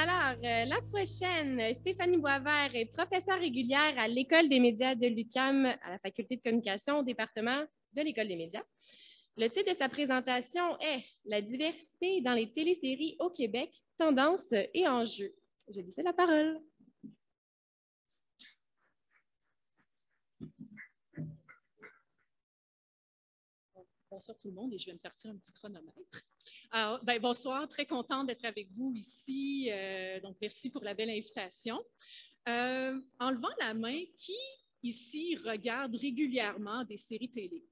Alors, la prochaine, Stéphanie Boisvert est professeure régulière à l'École des médias de l'UQAM, à la Faculté de communication au département de l'École des médias. Le titre de sa présentation est « La diversité dans les téléséries au Québec, tendances et enjeux ». Je lui laisse la parole. Bonsoir tout le monde et je vais me partir un petit chronomètre. Alors, bonsoir, très contente d'être avec vous ici. Donc, merci pour la belle invitation. En levant la main, qui ici regarde régulièrement des séries télé?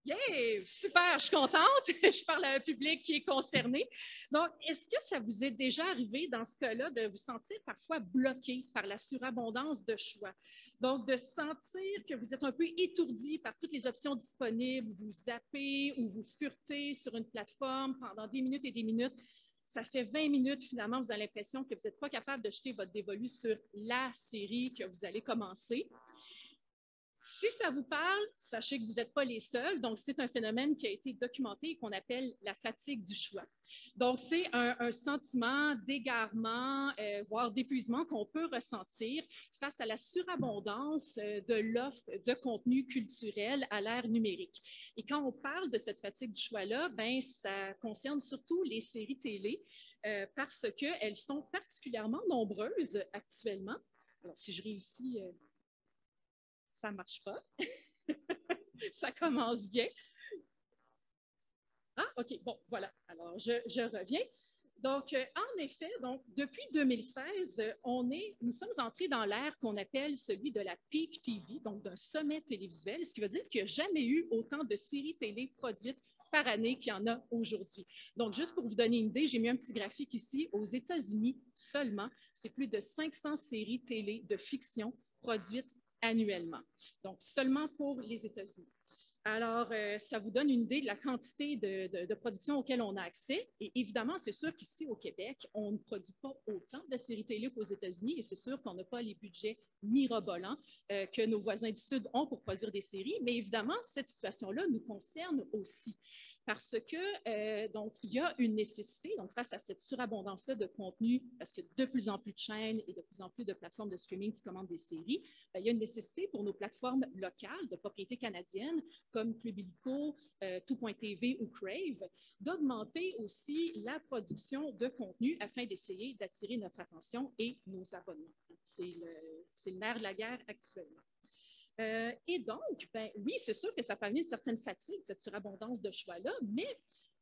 Yeah, super, je suis contente. Je parle à un public qui est concerné. Donc, est-ce que ça vous est déjà arrivé dans ce cas-là de vous sentir parfois bloqué par la surabondance de choix? Donc, de sentir que vous êtes un peu étourdi par toutes les options disponibles, vous zappez ou vous furetez sur une plateforme pendant des minutes et des minutes. Ça fait 20 minutes, finalement, vous avez l'impression que vous n'êtes pas capable de jeter votre dévolu sur la série que vous allez commencer. Si ça vous parle, sachez que vous n'êtes pas les seuls. Donc, c'est un phénomène qui a été documenté et qu'on appelle la fatigue du choix. Donc, c'est un sentiment d'égarement, voire d'épuisement qu'on peut ressentir face à la surabondance de l'offre de contenu culturel à l'ère numérique. Et quand on parle de cette fatigue du choix-là, ben, ça concerne surtout les séries télé parce qu'elles sont particulièrement nombreuses actuellement. Alors, si je réussis... ça ne marche pas. Ça commence bien. Ah, OK, bon, voilà. Alors, je reviens. Donc, en effet, donc, depuis 2016, nous sommes entrés dans l'ère qu'on appelle celui de la peak TV, donc d'un sommet télévisuel, ce qui veut dire qu'il n'y a jamais eu autant de séries télé produites par année qu'il y en a aujourd'hui. Donc, juste pour vous donner une idée, j'ai mis un petit graphique ici. Aux États-Unis seulement, c'est plus de 500 séries télé de fiction produites annuellement. Donc, seulement pour les États-Unis. Alors, ça vous donne une idée de la quantité de production auxquelles on a accès. Et évidemment, c'est sûr qu'ici au Québec, on ne produit pas autant de séries télé qu'aux États-Unis et c'est sûr qu'on n'a pas les budgets mirobolants que nos voisins du Sud ont pour produire des séries. Mais évidemment, cette situation-là nous concerne aussi parce que donc, il y a une nécessité, donc face à cette surabondance-là de contenu, parce qu'il y a de plus en plus de chaînes et de plus en plus de plateformes de streaming qui commandent des séries, bien, il y a une nécessité pour nos plateformes locales de propriété canadienne comme Club Illico, Tout.tv ou Crave, d'augmenter aussi la production de contenu afin d'essayer d'attirer notre attention et nos abonnements. C'est le nerf de la guerre actuellement. Et donc, ben, oui, c'est sûr que ça peut amener une certaine fatigue, cette surabondance de choix-là, mais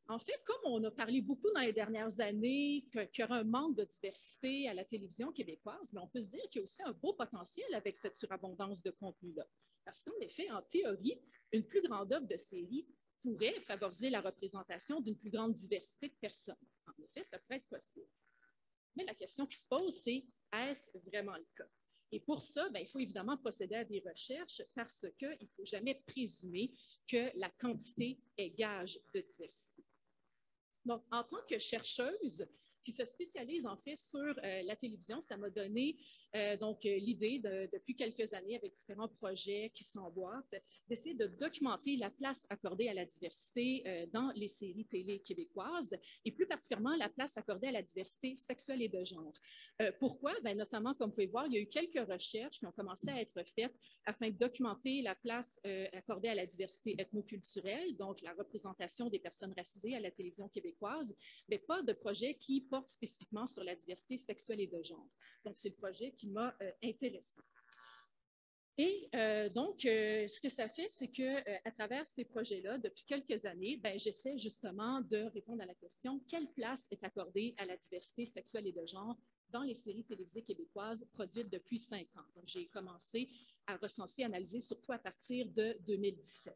en fait, comme on a parlé beaucoup dans les dernières années qu'il y aura un manque de diversité à la télévision québécoise, mais on peut se dire qu'il y a aussi un beau potentiel avec cette surabondance de contenu-là. Parce qu'en effet, en théorie, une plus grande offre de séries pourrait favoriser la représentation d'une plus grande diversité de personnes. En effet, ça pourrait être possible. Mais la question qui se pose, c'est est-ce vraiment le cas? Et pour ça, bien, il faut évidemment procéder à des recherches parce qu'il ne faut jamais présumer que la quantité est gage de diversité. Donc, en tant que chercheuse qui se spécialise en fait sur la télévision, ça m'a donné l'idée depuis quelques années avec différents projets qui s'emboîtent d'essayer de documenter la place accordée à la diversité dans les séries télé québécoises et plus particulièrement la place accordée à la diversité sexuelle et de genre. Pourquoi? Bien, notamment, comme vous pouvez voir, il y a eu quelques recherches qui ont commencé à être faites afin de documenter la place accordée à la diversité ethnoculturelle, donc la représentation des personnes racisées à la télévision québécoise, mais pas de projet qui porte spécifiquement sur la diversité sexuelle et de genre. Donc, c'est le projet qui m'a intéressée. Et ce que ça fait, c'est qu'à travers ces projets-là, depuis quelques années, ben, j'essaie justement de répondre à la question quelle place est accordée à la diversité sexuelle et de genre dans les séries télévisées québécoises produites depuis 5 ans. Donc, j'ai commencé à recenser, analyser surtout à partir de 2017.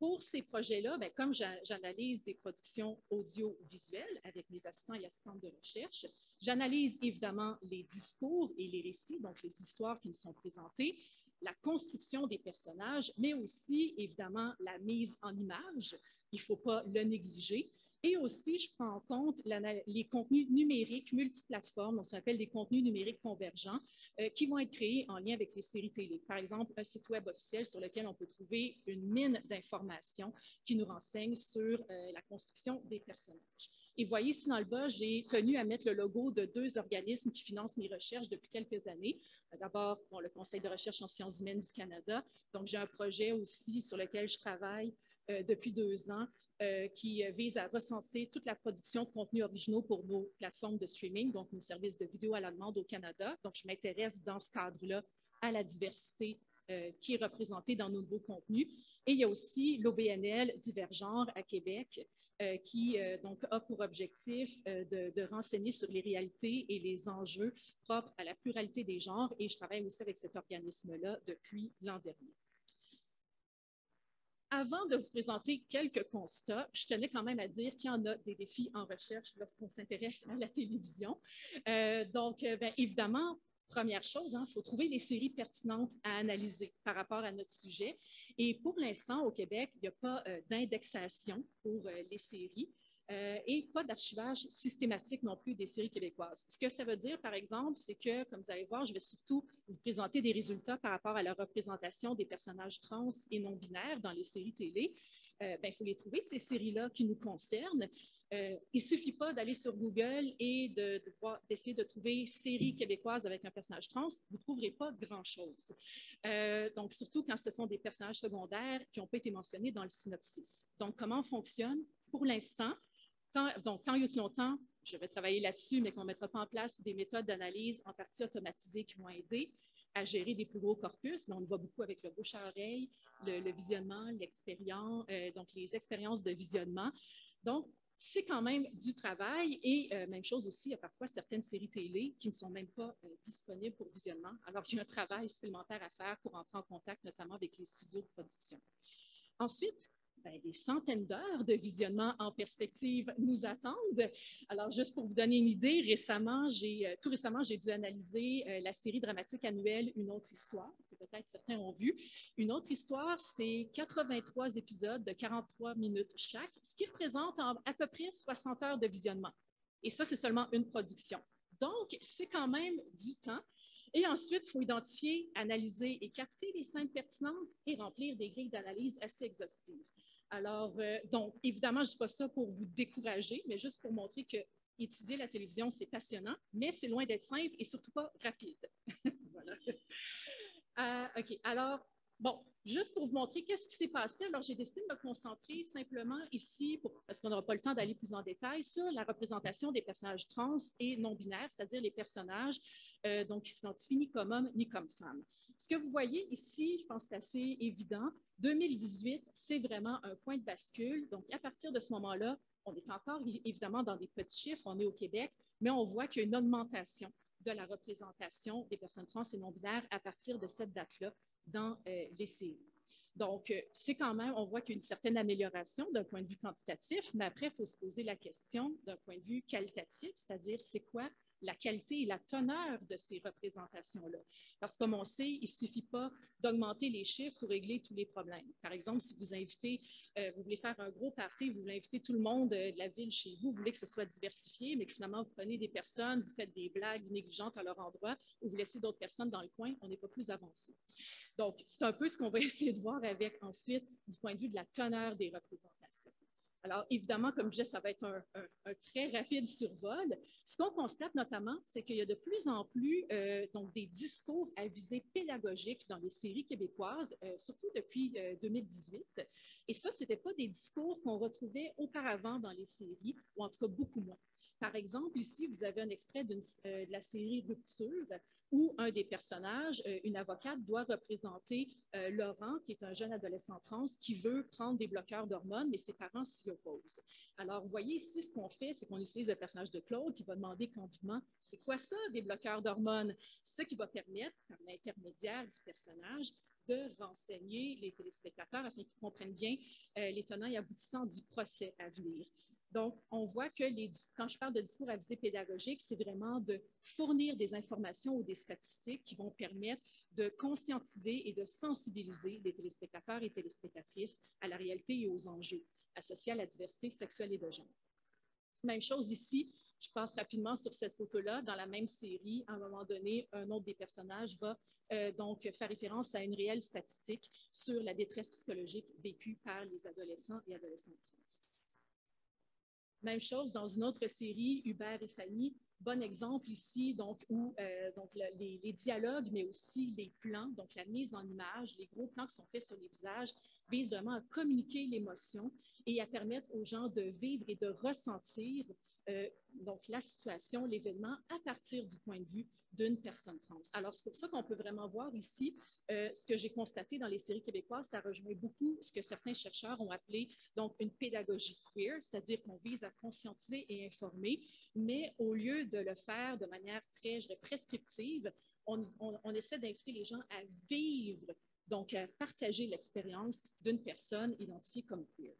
Pour ces projets-là, bien, comme j'analyse des productions audiovisuelles avec mes assistants et assistantes de recherche, j'analyse évidemment les discours et les récits, donc les histoires qui nous sont présentées, la construction des personnages, mais aussi évidemment la mise en image, il ne faut pas le négliger. Et aussi, je prends en compte les contenus numériques multiplateformes, on s'appelle des contenus numériques convergents, qui vont être créés en lien avec les séries télé. Par exemple, un site web officiel sur lequel on peut trouver une mine d'informations qui nous renseigne sur la construction des personnages. Et vous voyez ici dans le bas, j'ai tenu à mettre le logo de 2 organismes qui financent mes recherches depuis quelques années. D'abord, bon, le Conseil de recherche en sciences humaines du Canada. Donc, j'ai un projet aussi sur lequel je travaille depuis 2 ans qui vise à recenser toute la production de contenus originaux pour nos plateformes de streaming, donc nos services de vidéo à la demande au Canada. Donc, je m'intéresse dans ce cadre-là à la diversité qui est représentée dans nos nouveaux contenus. Et il y a aussi l'OBNL Divergenre à Québec, qui donc a pour objectif de renseigner sur les réalités et les enjeux propres à la pluralité des genres. Et je travaille aussi avec cet organisme-là depuis l'an dernier. Avant de vous présenter quelques constats, je tenais quand même à dire qu'il y en a des défis en recherche lorsqu'on s'intéresse à la télévision. Bien, évidemment, première chose, il faut trouver les séries pertinentes à analyser par rapport à notre sujet. Et pour l'instant, au Québec, il n'y a pas d'indexation pour les séries. Et pas d'archivage systématique non plus des séries québécoises. Ce que ça veut dire, par exemple, c'est que, comme vous allez voir, je vais surtout vous présenter des résultats par rapport à la représentation des personnages trans et non-binaires dans les séries télé. Il faut les trouver, ces séries-là qui nous concernent. Il ne suffit pas d'aller sur Google et d'essayer de trouver séries québécoises avec un personnage trans. Vous ne trouverez pas grand-chose. Donc, surtout quand ce sont des personnages secondaires qui n'ont pas été mentionnés dans le synopsis. Donc, comment on fonctionne? Pour l'instant, tant et aussi longtemps, je vais travailler là-dessus, mais qu'on ne mettra pas en place des méthodes d'analyse en partie automatisées qui vont aider à gérer des plus gros corpus. Mais on le voit beaucoup avec le bouche à oreille, le visionnement, l'expérience, donc les expériences de visionnement. Donc, c'est quand même du travail et même chose aussi, il y a parfois certaines séries télé qui ne sont même pas disponibles pour visionnement, alors qu'il y a un travail supplémentaire à faire pour entrer en contact notamment avec les studios de production. Ensuite, des centaines d'heures de visionnement en perspective nous attendent. Alors, juste pour vous donner une idée, tout récemment, j'ai dû analyser la série dramatique annuelle Une autre histoire, que peut-être certains ont vu. Une autre histoire, c'est 83 épisodes de 43 minutes chaque, ce qui représente à peu près 60 heures de visionnement. Et ça, c'est seulement une production. Donc, c'est quand même du temps. Et ensuite, il faut identifier, analyser et capter les scènes pertinentes et remplir des grilles d'analyse assez exhaustives. Alors, donc, évidemment, je ne dis pas ça pour vous décourager, mais juste pour montrer que étudier la télévision, c'est passionnant, mais c'est loin d'être simple et surtout pas rapide. Voilà. OK, alors, bon, juste pour vous montrer qu'est-ce qui s'est passé, alors j'ai décidé de me concentrer simplement ici, parce qu'on n'aura pas le temps d'aller plus en détail, sur la représentation des personnages trans et non-binaires, c'est-à-dire les personnages donc, qui s'identifient ni comme hommes ni comme femmes. Ce que vous voyez ici, je pense que c'est assez évident, 2018, c'est vraiment un point de bascule. Donc, à partir de ce moment-là, on est encore évidemment dans des petits chiffres, on est au Québec, mais on voit qu'il y a une augmentation de la représentation des personnes trans et non-binaires à partir de cette date-là dans les séries. Donc, c'est quand même, on voit qu'il y a une certaine amélioration d'un point de vue quantitatif, mais après, il faut se poser la question d'un point de vue qualitatif, c'est-à-dire c'est quoi la qualité et la teneur de ces représentations-là. Parce que comme on sait, il ne suffit pas d'augmenter les chiffres pour régler tous les problèmes. Par exemple, si vous invitez, vous voulez faire un gros party, vous voulez inviter tout le monde de la ville chez vous, vous voulez que ce soit diversifié, mais que finalement, vous prenez des personnes, vous faites des blagues négligentes à leur endroit, ou vous laissez d'autres personnes dans le coin, on n'est pas plus avancé. Donc, c'est un peu ce qu'on va essayer de voir avec ensuite du point de vue de la teneur des représentations. Alors, évidemment, comme je disais, ça va être un très rapide survol. Ce qu'on constate notamment, c'est qu'il y a de plus en plus donc des discours à visée pédagogique dans les séries québécoises, surtout depuis 2018. Et ça, ce n'était pas des discours qu'on retrouvait auparavant dans les séries, ou en tout cas beaucoup moins. Par exemple, ici, vous avez un extrait de la série Rupture, où un des personnages, une avocate, doit représenter Laurent, qui est un jeune adolescent trans qui veut prendre des bloqueurs d'hormones, mais ses parents s'y opposent. Alors, vous voyez ici, ce qu'on fait, c'est qu'on utilise le personnage de Claude qui va demander candidement, c'est quoi ça, des bloqueurs d'hormones? Ce qui va permettre, par l'intermédiaire du personnage, de renseigner les téléspectateurs afin qu'ils comprennent bien les tenants et aboutissants du procès à venir. Donc, on voit que quand je parle de discours à visée pédagogique, c'est vraiment de fournir des informations ou des statistiques qui vont permettre de conscientiser et de sensibiliser les téléspectateurs et téléspectatrices à la réalité et aux enjeux associés à la diversité sexuelle et de genre. Même chose ici, je passe rapidement sur cette photo-là. Dans la même série, à un moment donné, un autre des personnages va donc faire référence à une réelle statistique sur la détresse psychologique vécue par les adolescents et adolescentes trans. Même chose dans une autre série, Hubert et Fanny. Bon exemple ici, donc, où les dialogues, mais aussi les plans, donc la mise en image, les gros plans qui sont faits sur les visages, visent vraiment à communiquer l'émotion et à permettre aux gens de vivre et de ressentir donc la situation, l'événement, à partir du point de vue d'une personne trans. Alors, c'est pour ça qu'on peut vraiment voir ici ce que j'ai constaté dans les séries québécoises, ça rejoint beaucoup ce que certains chercheurs ont appelé donc une pédagogie queer, c'est-à-dire qu'on vise à conscientiser et informer, mais au lieu de le faire de manière très, je dirais, prescriptive, on essaie d'inviter les gens à vivre, donc à partager l'expérience d'une personne identifiée comme queer.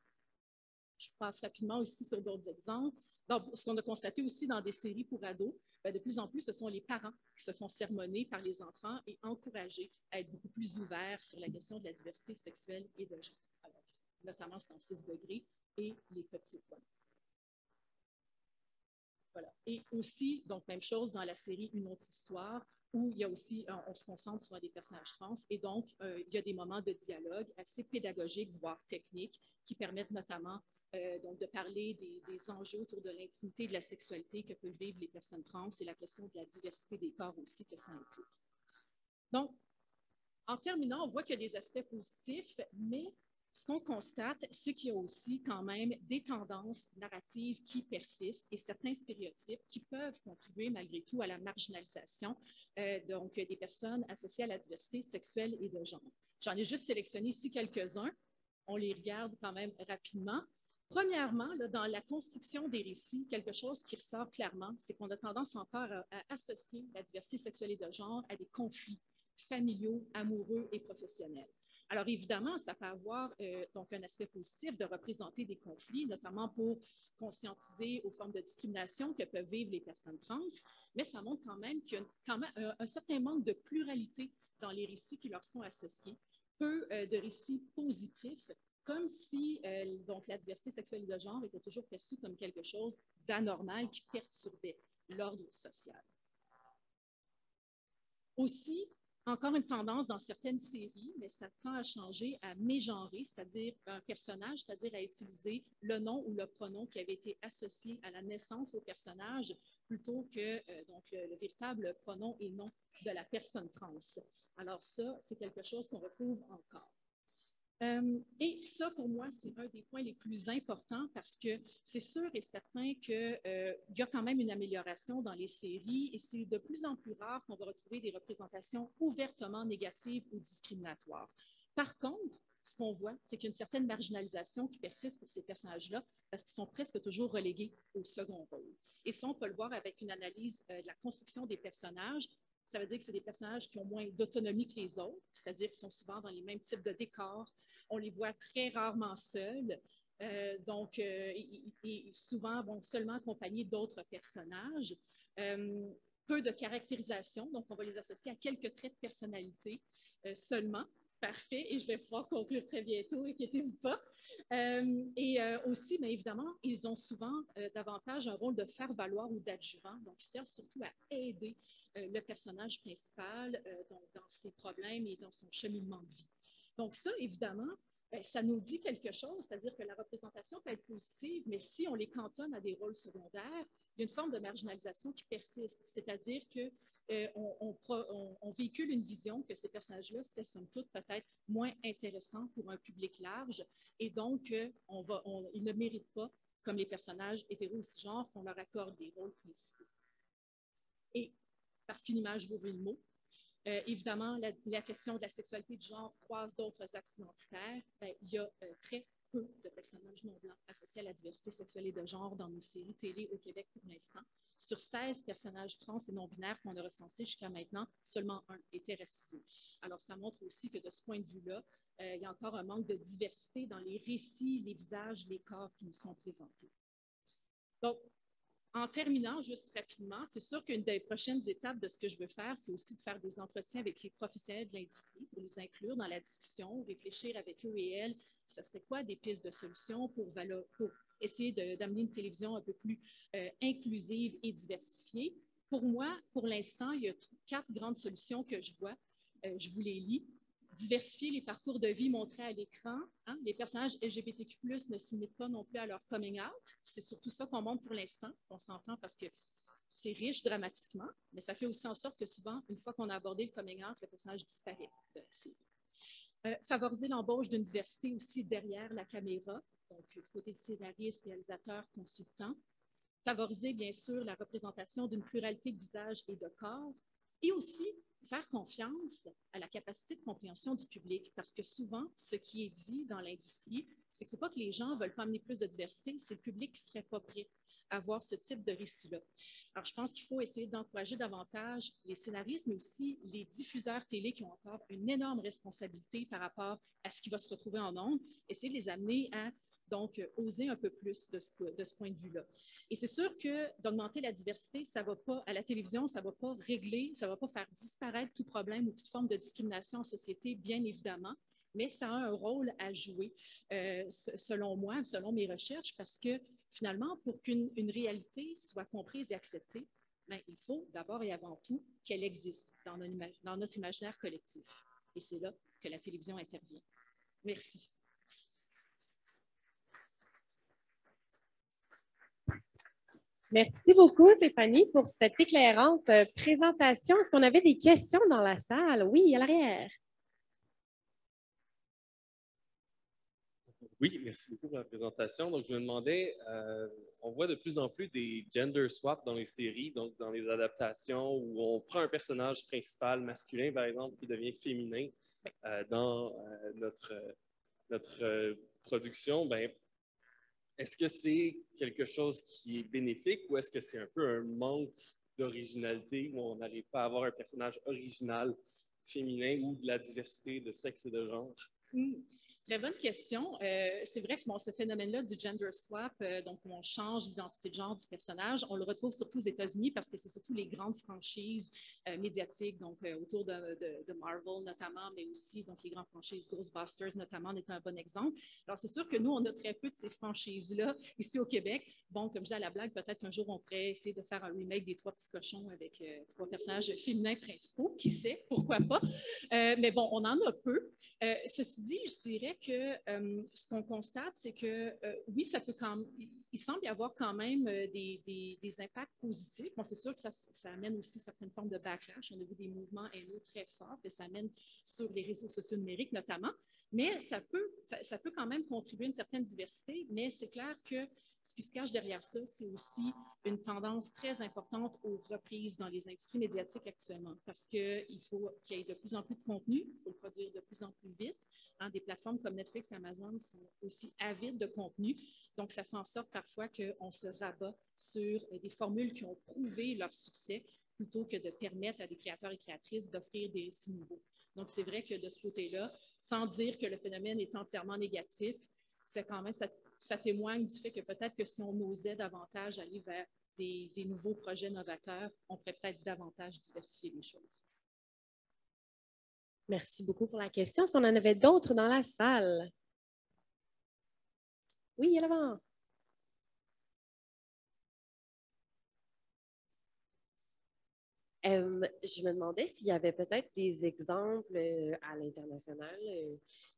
Je passe rapidement aussi sur d'autres exemples. Donc, ce qu'on a constaté aussi dans des séries pour ados, bien, de plus en plus, ce sont les parents qui se font sermonner par les enfants et encouragés à être beaucoup plus ouverts sur la question de la diversité sexuelle et de genre. Alors, notamment, c'est en 6 degrés et les petites bonnes. Voilà. Et aussi, donc, même chose dans la série Une autre histoire, où il y a aussi, on se concentre sur des personnages trans, et donc, il y a des moments de dialogue assez pédagogiques, voire techniques, qui permettent notamment donc de parler des enjeux autour de l'intimité et de la sexualité que peuvent vivre les personnes trans et la question de la diversité des corps aussi que ça implique. Donc, en terminant, on voit qu'il y a des aspects positifs, mais ce qu'on constate, c'est qu'il y a aussi quand même des tendances narratives qui persistent et certains stéréotypes qui peuvent contribuer malgré tout à la marginalisation donc des personnes associées à la diversité sexuelle et de genre. J'en ai juste sélectionné ici quelques-uns. On les regarde quand même rapidement. Premièrement, là, dans la construction des récits, quelque chose qui ressort clairement, c'est qu'on a tendance encore à associer la diversité sexuelle et de genre à des conflits familiaux, amoureux et professionnels. Alors évidemment, ça peut avoir donc un aspect positif de représenter des conflits, notamment pour conscientiser aux formes de discrimination que peuvent vivre les personnes trans, mais ça montre quand même qu'il y a quand même un certain manque de pluralité dans les récits qui leur sont associés, peu de récits positifs, comme si donc la diversité sexuelle et de genre était toujours perçue comme quelque chose d'anormal qui perturbait l'ordre social. Aussi, encore une tendance dans certaines séries, mais ça tend à changer, à mégenrer, c'est-à-dire un personnage, c'est-à-dire à utiliser le nom ou le pronom qui avait été associé à la naissance au personnage plutôt que donc le véritable pronom et nom de la personne trans. Alors ça, c'est quelque chose qu'on retrouve encore. Et ça, pour moi, c'est un des points les plus importants parce que c'est sûr et certain qu'il y a quand même une amélioration dans les séries et c'est de plus en plus rare qu'on va retrouver des représentations ouvertement négatives ou discriminatoires. Par contre, ce qu'on voit, c'est qu'il y a une certaine marginalisation qui persiste pour ces personnages-là parce qu'ils sont presque toujours relégués au second rôle. Et ça, on peut le voir avec une analyse de la construction des personnages. Ça veut dire que c'est des personnages qui ont moins d'autonomie que les autres, c'est-à-dire qu'ils sont souvent dans les mêmes types de décors. On les voit très rarement seuls, et souvent seulement accompagnés d'autres personnages. Peu de caractérisation, donc on va les associer à quelques traits de personnalité seulement. Parfait, et je vais pouvoir conclure très bientôt, inquiétez-vous pas. Aussi, bien évidemment, ils ont souvent davantage un rôle de faire-valoir ou d'adjuvant, donc ils servent surtout à aider le personnage principal dans ses problèmes et dans son cheminement de vie. Donc ça, évidemment, ça nous dit quelque chose, c'est-à-dire que la représentation peut être positive, mais si on les cantonne à des rôles secondaires, il y a une forme de marginalisation qui persiste, c'est-à-dire que on véhicule une vision que ces personnages-là seraient somme toute peut-être moins intéressants pour un public large et donc ils ne méritent pas, comme les personnages hétéro ou cisgenres, qu'on leur accorde des rôles principaux. Et parce qu'une image vaut mille mots, évidemment, la question de la sexualité de genre croise d'autres axes identitaires. Ben, il y a très peu de personnages non blancs associés à la diversité sexuelle et de genre dans nos séries télé au Québec pour l'instant. Sur 16 personnages trans et non-binaires qu'on a recensés jusqu'à maintenant, seulement un était racisé. Alors, ça montre aussi que de ce point de vue-là, il y a encore un manque de diversité dans les récits, les visages, les corps qui nous sont présentés. Donc, en terminant, juste rapidement, c'est sûr qu'une des prochaines étapes de ce que je veux faire, c'est aussi de faire des entretiens avec les professionnels de l'industrie pour les inclure dans la discussion, réfléchir avec eux et elles, ça serait quoi des pistes de solutions pour essayer d'amener une télévision un peu plus inclusive et diversifiée. Pour moi, pour l'instant, il y a 4 grandes solutions que je vois. Je vous les lis. Diversifier les parcours de vie montrés à l'écran. Hein? Les personnages LGBTQ+, ne se limitent pas non plus à leur coming out. C'est surtout ça qu'on montre pour l'instant. On s'entend parce que c'est riche dramatiquement, mais ça fait aussi en sorte que souvent, une fois qu'on a abordé le coming out, le personnage disparaît de la série. Favoriser l'embauche d'une diversité aussi derrière la caméra, donc du côté de scénaristes, réalisateurs, consultants. Favoriser, bien sûr, la représentation d'une pluralité de visages et de corps, et aussi faire confiance à la capacité de compréhension du public, parce que souvent, ce qui est dit dans l'industrie, c'est que ce n'est pas que les gens ne veulent pas amener plus de diversité, c'est le public qui ne serait pas prêt à voir ce type de récit-là. Alors, je pense qu'il faut essayer d'encourager davantage les scénaristes, mais aussi les diffuseurs télé qui ont encore une énorme responsabilité par rapport à ce qui va se retrouver en ondes, essayer de les amener à donc oser un peu plus de ce point de vue-là. Et c'est sûr que d'augmenter la diversité, ça va pas, à la télévision, ça ne va pas régler, ça ne va pas faire disparaître tout problème ou toute forme de discrimination en société, bien évidemment, mais ça a un rôle à jouer, selon moi, selon mes recherches, parce que finalement, pour qu'une réalité soit comprise et acceptée, bien, il faut d'abord et avant tout qu'elle existe dans notre imaginaire collectif. Et c'est là que la télévision intervient. Merci. Merci beaucoup, Stéphanie, pour cette éclairante présentation. Est-ce qu'on avait des questions dans la salle? Oui, à l'arrière. Oui, merci beaucoup pour la présentation. Donc, je me demandais, on voit de plus en plus des gender swaps dans les séries, donc dans les adaptations où on prend un personnage principal masculin, par exemple, qui devient féminin dans notre production. Ben, est-ce que c'est quelque chose qui est bénéfique ou est-ce que c'est un peu un manque d'originalité où on n'arrive pas à avoir un personnage original féminin ou de la diversité de sexe et de genre? Très bonne question. C'est vrai que ce phénomène-là du gender swap, donc où on change l'identité de genre du personnage, on le retrouve surtout aux États-Unis parce que c'est surtout les grandes franchises médiatiques, donc autour de Marvel notamment, mais aussi donc les grandes franchises Ghostbusters notamment en est un bon exemple. Alors c'est sûr que nous, on a très peu de ces franchises-là ici au Québec. Bon, comme je dis à la blague, peut-être qu'un jour on pourrait essayer de faire un remake des Trois petits cochons avec 3 personnages féminins principaux, qui sait, pourquoi pas. Mais bon, on en a peu. Ceci dit, je dirais que ce qu'on constate, c'est que oui, ça peut il semble y avoir quand même des impacts positifs. Bon, c'est sûr que ça amène aussi certaines formes de backlash. On a vu des mouvements haineux très forts que ça amène sur les réseaux sociaux numériques notamment. Mais ça peut quand même contribuer à une certaine diversité, mais c'est clair que ce qui se cache derrière ça, c'est aussi une tendance très importante aux reprises dans les industries médiatiques actuellement, parce qu'il faut qu'il y ait de plus en plus de contenu, il faut le produire de plus en plus vite. Hein, des plateformes comme Netflix et Amazon sont aussi avides de contenu, donc ça fait en sorte parfois qu'on se rabat sur des formules qui ont prouvé leur succès plutôt que de permettre à des créateurs et créatrices d'offrir des récits nouveaux. Donc c'est vrai que de ce côté-là, sans dire que le phénomène est entièrement négatif, c'est quand même ça témoigne du fait que peut-être que si on osait davantage aller vers des nouveaux projets novateurs, on pourrait peut-être davantage diversifier les choses. Merci beaucoup pour la question. Est-ce qu'on en avait d'autres dans la salle? Oui, à l'avant. Je me demandais s'il y avait peut-être des exemples à l'international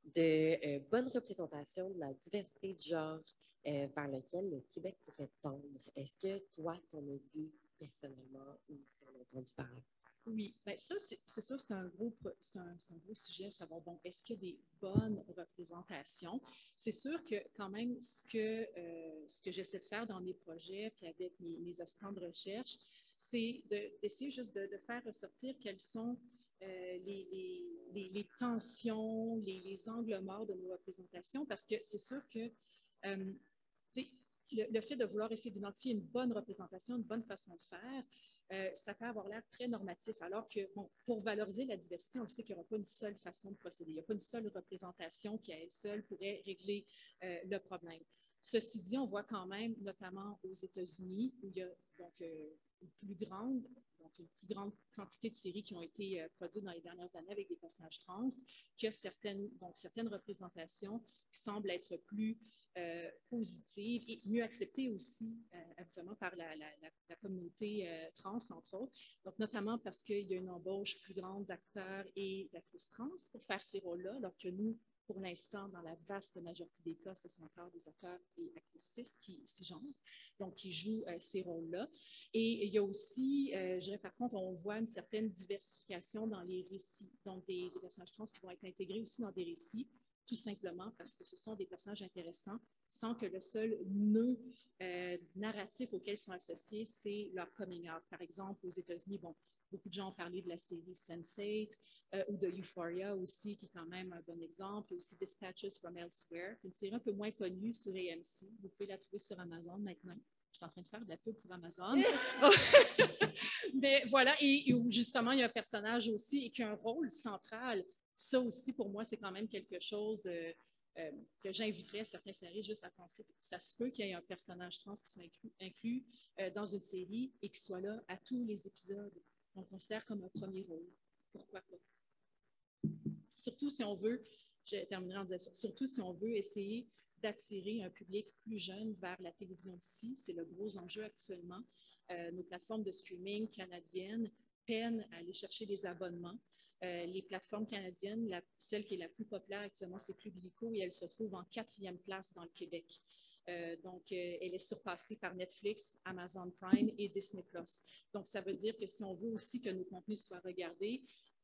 de bonnes représentations de la diversité de genre vers lequel le Québec pourrait tendre. Est-ce que toi, tu en as vu personnellement ou tu en as entendu parler? Oui, bien ça, c'est sûr, c'est un gros sujet à savoir, bon, est-ce qu'il y a des bonnes représentations? C'est sûr que quand même, ce que j'essaie de faire dans mes projets, puis avec mes assistants de recherche, c'est d'essayer juste de faire ressortir quelles sont les tensions, les angles morts de nos représentations, parce que c'est sûr que le fait de vouloir essayer d'identifier une bonne représentation, une bonne façon de faire, ça peut avoir l'air très normatif, alors que bon, pour valoriser la diversité, on sait qu'il n'y aura pas une seule façon de procéder. Il n'y a pas une seule représentation qui, à elle seule, pourrait régler le problème. Ceci dit, on voit quand même, notamment aux États-Unis, où il y a donc une plus grande quantité de séries qui ont été produites dans les dernières années avec des personnages trans, qu'il y a certaines représentations qui semblent être plus positives et mieux acceptées aussi habituellement par la communauté trans, entre autres. Donc, notamment parce qu'il y a une embauche plus grande d'acteurs et d'actrices trans pour faire ces rôles-là, alors que nous, pour l'instant, dans la vaste majorité des cas, ce sont encore des acteurs et actrices cisgenres, donc qui jouent ces rôles-là. Et il y a aussi, je dirais par contre, on voit une certaine diversification dans les récits, donc des personnages trans qui vont être intégrés aussi dans des récits, tout simplement parce que ce sont des personnages intéressants, sans que le seul nœud narratif auquel ils sont associés, c'est leur coming out. Par exemple, aux États-Unis, bon, beaucoup de gens ont parlé de la série Sense8 ou de Euphoria aussi, qui est quand même un bon exemple. Il y a aussi Dispatches from Elsewhere, une série un peu moins connue sur AMC. Vous pouvez la trouver sur Amazon maintenant. Je suis en train de faire de la pub pour Amazon. Mais voilà, et où justement, il y a un personnage aussi et qui a un rôle central. Ça aussi, pour moi, c'est quand même quelque chose que j'inviterais certaines séries juste à penser. Ça se peut qu'il y ait un personnage trans qui soit inclus dans une série et qui soit là à tous les épisodes. On le considère comme un premier rôle. Pourquoi pas? Surtout si on veut, je terminerai en disant ça, surtout si on veut essayer d'attirer un public plus jeune vers la télévision d'ici. C'est le gros enjeu actuellement. Nos plateformes de streaming canadiennes peinent à aller chercher des abonnements. Les plateformes canadiennes, celle qui est la plus populaire actuellement, c'est Clubilico et elle se trouve en 4e place dans le Québec. Donc, elle est surpassée par Netflix, Amazon Prime et Disney+. Donc, ça veut dire que si on veut aussi que nos contenus soient regardés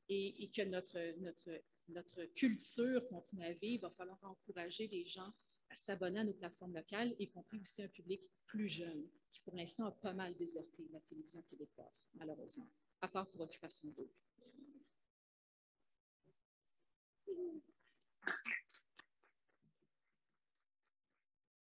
et que notre culture continue à vivre, il va falloir encourager les gens à s'abonner à nos plateformes locales, y compris aussi un public plus jeune, qui pour l'instant a pas mal déserté la télévision québécoise, malheureusement, à part pour Occupation 2.